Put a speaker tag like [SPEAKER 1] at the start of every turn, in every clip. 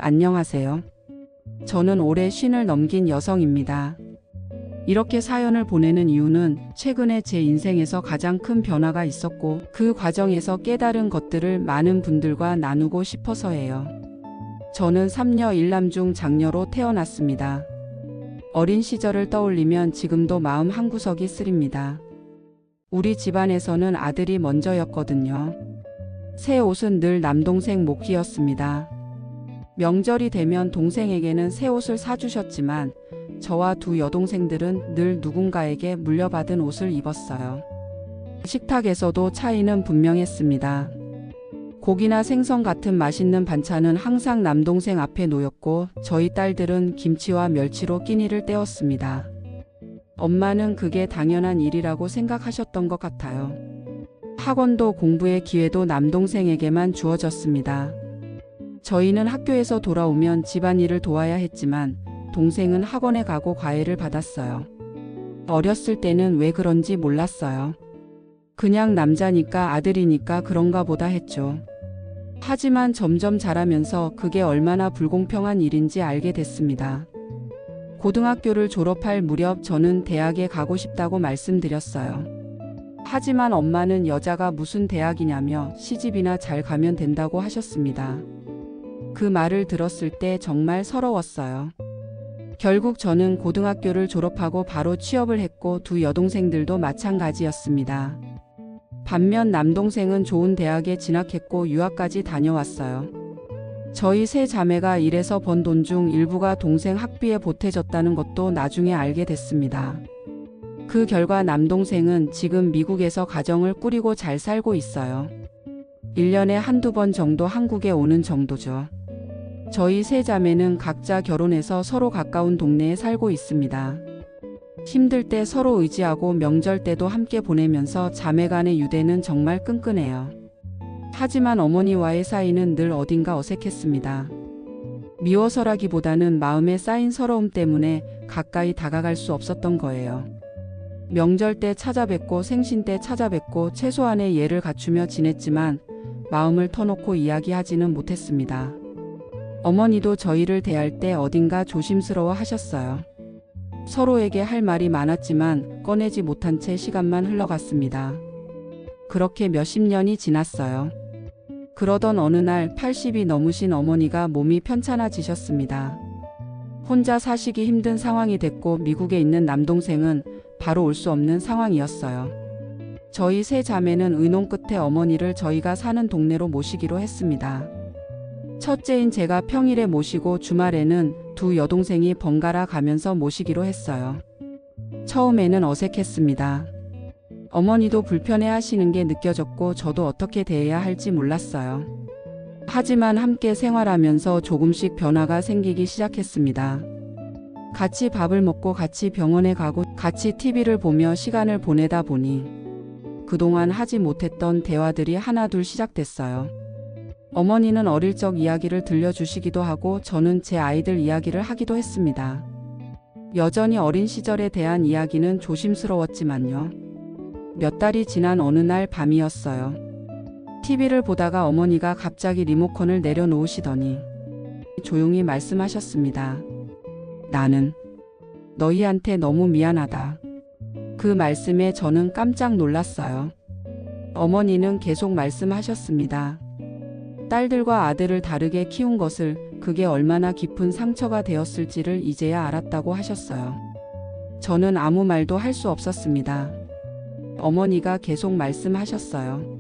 [SPEAKER 1] 안녕하세요. 저는 올해 50을 넘긴 여성입니다. 이렇게 사연을 보내는 이유는 최근에 제 인생에서 가장 큰 변화가 있었고 그 과정에서 깨달은 것들을 많은 분들과 나누고 싶어서예요. 저는 3녀 1남 중 장녀로 태어났습니다. 어린 시절을 떠올리면 지금도 마음 한구석이 쓰립니다. 우리 집안에서는 아들이 먼저였거든요. 새 옷은 늘 남동생 몫이었습니다. 명절이 되면 동생에게는 새 옷을 사주셨지만 저와 두 여동생들은 늘 누군가에게 물려받은 옷을 입었어요. 식탁에서도 차이는 분명했습니다. 고기나 생선 같은 맛있는 반찬은 항상 남동생 앞에 놓였고 저희 딸들은 김치와 멸치로 끼니를 때웠습니다. 엄마는 그게 당연한 일이라고 생각하셨던 것 같아요. 학원도 공부의 기회도 남동생에게만 주어졌습니다. 저희는 학교에서 돌아오면 집안일을 도와야 했지만 동생은 학원에 가고 과외를 받았어요. 어렸을 때는 왜 그런지 몰랐어요. 그냥 남자니까 아들이니까 그런가 보다 했죠. 하지만 점점 자라면서 그게 얼마나 불공평한 일인지 알게 됐습니다. 고등학교를 졸업할 무렵 저는 대학에 가고 싶다고 말씀드렸어요. 하지만 엄마는 여자가 무슨 대학이냐며 시집이나 잘 가면 된다고 하셨습니다. 그 말을 들었을 때 정말 서러웠어요. 결국 저는 고등학교를 졸업하고 바로 취업을 했고 두 여동생들도 마찬가지였습니다. 반면 남동생은 좋은 대학에 진학했고 유학까지 다녀왔어요. 저희 세 자매가 일해서 번 돈 중 일부가 동생 학비에 보태졌다는 것도 나중에 알게 됐습니다. 그 결과 남동생은 지금 미국에서 가정을 꾸리고 잘 살고 있어요. 1년에 한두 번 정도 한국에 오는 정도죠. 저희 세 자매는 각자 결혼해서 서로 가까운 동네에 살고 있습니다. 힘들 때 서로 의지하고 명절 때도 함께 보내면서 자매 간의 유대는 정말 끈끈해요. 하지만 어머니와의 사이는 늘 어딘가 어색했습니다. 미워서라기보다는 마음에 쌓인 서러움 때문에 가까이 다가갈 수 없었던 거예요. 명절 때 찾아뵙고 생신 때 찾아뵙고 최소한의 예를 갖추며 지냈지만 마음을 터놓고 이야기하지는 못했습니다. 어머니도 저희를 대할 때 어딘가 조심스러워 하셨어요. 서로에게 할 말이 많았지만 꺼내지 못한 채 시간만 흘러갔습니다. 그렇게 몇십 년이 지났어요. 그러던 어느 날 80이 넘으신 어머니가 몸이 편찮아지셨습니다. 혼자 사시기 힘든 상황이 됐고 미국에 있는 남동생은 바로 올 수 없는 상황이었어요. 저희 세 자매는 의논 끝에 어머니를 저희가 사는 동네로 모시기로 했습니다. 첫째인 제가 평일에 모시고 주말에는 두 여동생이 번갈아 가면서 모시기로 했어요. 처음에는 어색했습니다. 어머니도 불편해 하시는 게 느껴졌고 저도 어떻게 대해야 할지 몰랐어요. 하지만 함께 생활하면서 조금씩 변화가 생기기 시작했습니다. 같이 밥을 먹고 같이 병원에 가고 같이 TV를 보며 시간을 보내다 보니 그동안 하지 못했던 대화들이 하나둘 시작됐어요. 어머니는 어릴 적 이야기를 들려주시기도 하고 저는 제 아이들 이야기를 하기도 했습니다. 여전히 어린 시절에 대한 이야기는 조심스러웠지만요. 몇 달이 지난 어느 날 밤이었어요. TV를 보다가 어머니가 갑자기 리모컨을 내려놓으시더니 조용히 말씀하셨습니다. 나는 너희한테 너무 미안하다. 그 말씀에 저는 깜짝 놀랐어요. 어머니는 계속 말씀하셨습니다. 딸들과 아들을 다르게 키운 것을 그게 얼마나 깊은 상처가 되었을지를 이제야 알았다고 하셨어요. 저는 아무 말도 할 수 없었습니다. 어머니가 계속 말씀하셨어요.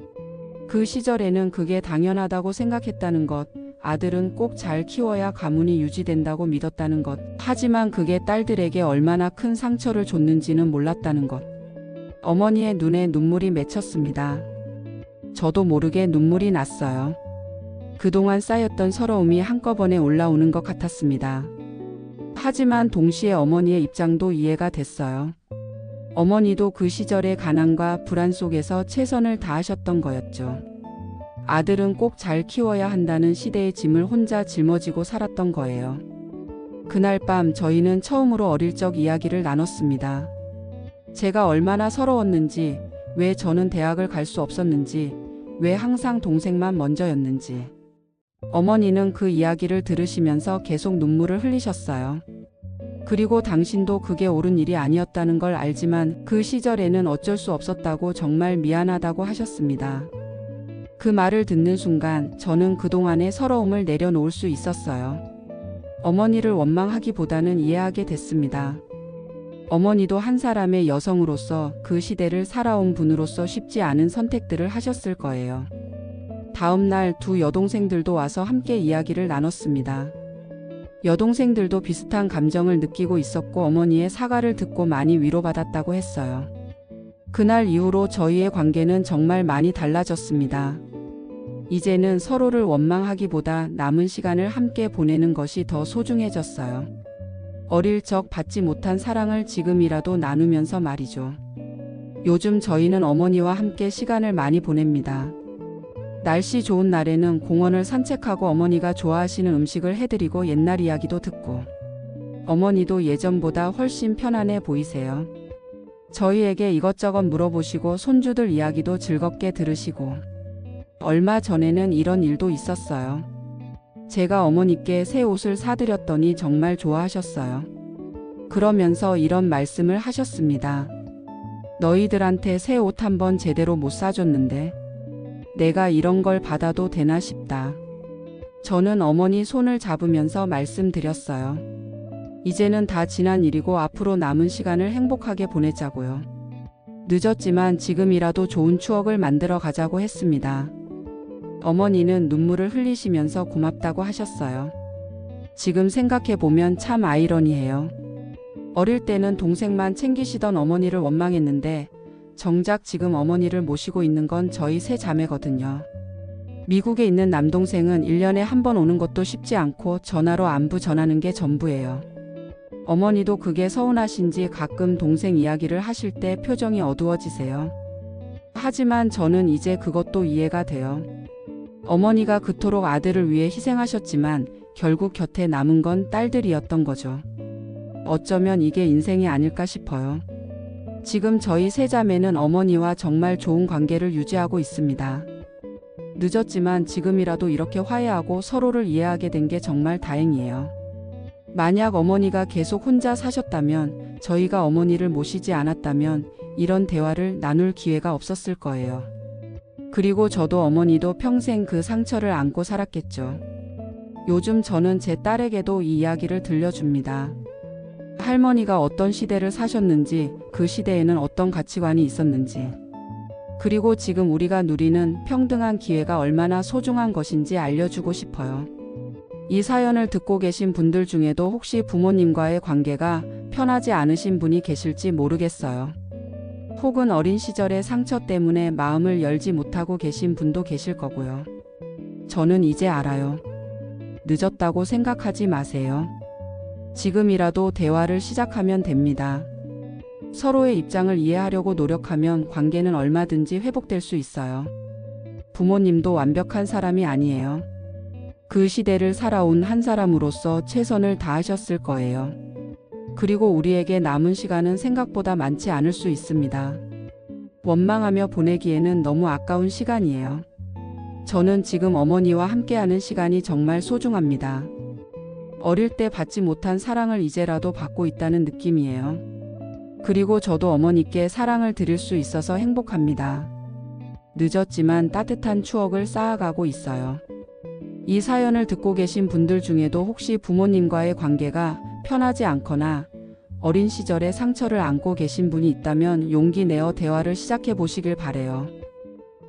[SPEAKER 1] 그 시절에는 그게 당연하다고 생각했다는 것, 아들은 꼭 잘 키워야 가문이 유지된다고 믿었다는 것, 하지만 그게 딸들에게 얼마나 큰 상처를 줬는지는 몰랐다는 것. 어머니의 눈에 눈물이 맺혔습니다. 저도 모르게 눈물이 났어요. 그동안 쌓였던 서러움이 한꺼번에 올라오는 것 같았습니다. 하지만 동시에 어머니의 입장도 이해가 됐어요. 어머니도 그 시절의 가난과 불안 속에서 최선을 다하셨던 거였죠. 아들은 꼭 잘 키워야 한다는 시대의 짐을 혼자 짊어지고 살았던 거예요. 그날 밤 저희는 처음으로 어릴 적 이야기를 나눴습니다. 제가 얼마나 서러웠는지, 왜 저는 대학을 갈 수 없었는지, 왜 항상 동생만 먼저였는지. 어머니는 그 이야기를 들으시면서 계속 눈물을 흘리셨어요. 그리고 당신도 그게 옳은 일이 아니었다는 걸 알지만 그 시절에는 어쩔 수 없었다고 정말 미안하다고 하셨습니다. 그 말을 듣는 순간 저는 그동안의 서러움을 내려놓을 수 있었어요. 어머니를 원망하기보다는 이해하게 됐습니다. 어머니도 한 사람의 여성으로서 그 시대를 살아온 분으로서 쉽지 않은 선택들을 하셨을 거예요. 다음 날 두 여동생들도 와서 함께 이야기를 나눴습니다. 여동생들도 비슷한 감정을 느끼고 있었고 어머니의 사과를 듣고 많이 위로받았다고 했어요. 그날 이후로 저희의 관계는 정말 많이 달라졌습니다. 이제는 서로를 원망하기보다 남은 시간을 함께 보내는 것이 더 소중해졌어요. 어릴 적 받지 못한 사랑을 지금이라도 나누면서 말이죠. 요즘 저희는 어머니와 함께 시간을 많이 보냅니다. 날씨 좋은 날에는 공원을 산책하고 어머니가 좋아하시는 음식을 해드리고 옛날 이야기도 듣고 어머니도 예전보다 훨씬 편안해 보이세요. 저희에게 이것저것 물어보시고 손주들 이야기도 즐겁게 들으시고 얼마 전에는 이런 일도 있었어요. 제가 어머니께 새 옷을 사드렸더니 정말 좋아하셨어요. 그러면서 이런 말씀을 하셨습니다. 너희들한테 새 옷 한 번 제대로 못 사줬는데 내가 이런 걸 받아도 되나 싶다. 저는 어머니 손을 잡으면서 말씀드렸어요. 이제는 다 지난 일이고 앞으로 남은 시간을 행복하게 보내자고요. 늦었지만 지금이라도 좋은 추억을 만들어 가자고 했습니다. 어머니는 눈물을 흘리시면서 고맙다고 하셨어요. 지금 생각해보면 참 아이러니해요. 어릴 때는 동생만 챙기시던 어머니를 원망했는데 정작 지금 어머니를 모시고 있는 건 저희 세 자매거든요. 미국에 있는 남동생은 1년에 한 번 오는 것도 쉽지 않고 전화로 안부 전하는 게 전부예요. 어머니도 그게 서운하신지 가끔 동생 이야기를 하실 때 표정이 어두워지세요. 하지만 저는 이제 그것도 이해가 돼요. 어머니가 그토록 아들을 위해 희생하셨지만 결국 곁에 남은 건 딸들이었던 거죠. 어쩌면 이게 인생이 아닐까 싶어요. 지금 저희 세 자매는 어머니와 정말 좋은 관계를 유지하고 있습니다. 늦었지만 지금이라도 이렇게 화해하고 서로를 이해하게 된 게 정말 다행이에요. 만약 어머니가 계속 혼자 사셨다면, 저희가 어머니를 모시지 않았다면 이런 대화를 나눌 기회가 없었을 거예요. 그리고 저도 어머니도 평생 그 상처를 안고 살았겠죠. 요즘 저는 제 딸에게도 이 이야기를 들려줍니다. 할머니가 어떤 시대를 사셨는지, 그 시대에는 어떤 가치관이 있었는지, 그리고 지금 우리가 누리는 평등한 기회가 얼마나 소중한 것인지 알려주고 싶어요. 이 사연을 듣고 계신 분들 중에도 혹시 부모님과의 관계가 편하지 않으신 분이 계실지 모르겠어요. 혹은 어린 시절의 상처 때문에 마음을 열지 못하고 계신 분도 계실 거고요. 저는 이제 알아요. 늦었다고 생각하지 마세요. 지금이라도 대화를 시작하면 됩니다. 서로의 입장을 이해하려고 노력하면 관계는 얼마든지 회복될 수 있어요. 부모님도 완벽한 사람이 아니에요. 그 시대를 살아온 한 사람으로서 최선을 다하셨을 거예요. 그리고 우리에게 남은 시간은 생각보다 많지 않을 수 있습니다. 원망하며 보내기에는 너무 아까운 시간이에요. 저는 지금 어머니와 함께하는 시간이 정말 소중합니다. 어릴 때 받지 못한 사랑을 이제라도 받고 있다는 느낌이에요. 그리고 저도 어머니께 사랑을 드릴 수 있어서 행복합니다. 늦었지만 따뜻한 추억을 쌓아가고 있어요. 이 사연을 듣고 계신 분들 중에도 혹시 부모님과의 관계가 편하지 않거나 어린 시절의 상처를 안고 계신 분이 있다면 용기 내어 대화를 시작해 보시길 바래요.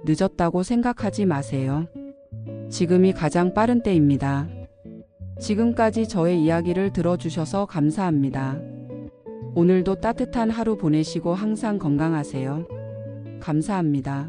[SPEAKER 1] 늦었다고 생각하지 마세요. 지금이 가장 빠른 때입니다. 지금까지 저의 이야기를 들어주셔서 감사합니다. 오늘도 따뜻한 하루 보내시고 항상 건강하세요. 감사합니다.